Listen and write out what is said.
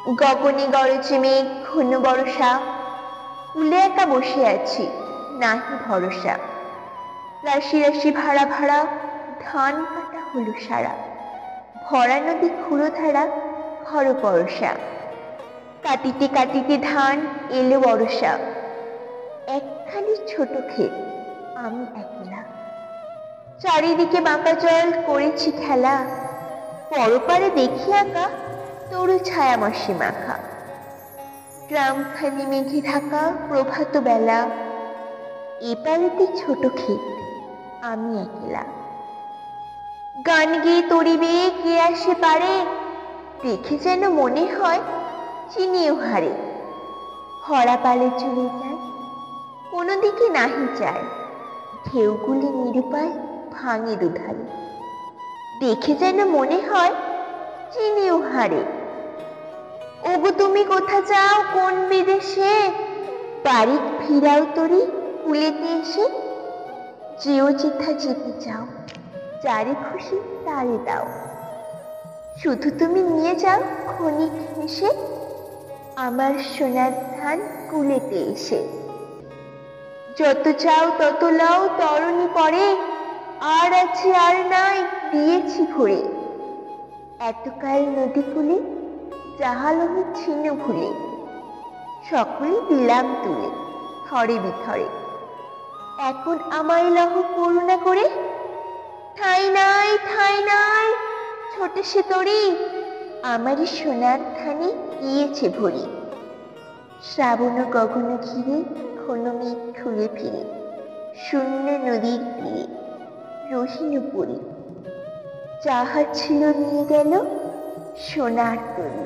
গগনে গরজে মেঘ ঘন বরষা, কুলে একা বসে আছি নাহি ভরসা। রাশি রাশি ভাড়া ভাড়া, ধান কাটা হলো সারা। ভরা নদী ক্ষুরধারা, খর পরশা। কাটিতে কাটিতে ধান এলো বরষা। একখানি ছোট ক্ষেত, আমি একলা। চারিদিকে বাঁকা জল করেছি খেলা। পরপারে দেখি আঁকা তরু ছায়া মাসি মাখা। গ্রামখানি মেঘে ঢাকা প্রভাত বেলা। এপারেতে ছোট ক্ষেত, আমি একলা। গান গেয়ে তরিবে কে আসে পারে, দেখে যেন মনে হয় চিনিও হারে। ভরা পালে চলে যায়, কোনো দিকে নাহি যায়। ঢেউগুলি নিরুপায় ভাঙে দুধারে, দেখে যেন মনে হয় চিনিও হারে। ওগো তুমি কোথা যাও কোন বিদেশে, বাড়ি ফিরাও তরি কুলেতে এসে। যেও যেথা যেতে চাও, যারে খুশি তারে দাও। শুধু তুমি নিয়ে যাও ক্ষণিক হেসে, আমার সোনার ধান কুলেতে এসে। যত চাও তত লাও তরণী পরে, আর আছে আর নাই দিয়েছি ভরে। এতকাল নদী কূলে জাহালমি ছিন্ন ভুলে, সকলে দিলাম তুলে থরে বিথরে। এখন আমায় লহ করুণা করে, ঠাঁই নাই ঠাঁই নাই ছোটে সে তরি। আমারই সোনার ধানে গিয়েছে ভরি। শ্রাবণ গগন ঘিরে ঘন মেঘ ঘুরে ফিরে, শূন্য নদীর তীরে রহিল পরি। যাহার ছিল নিয়ে গেল সোনার তরি।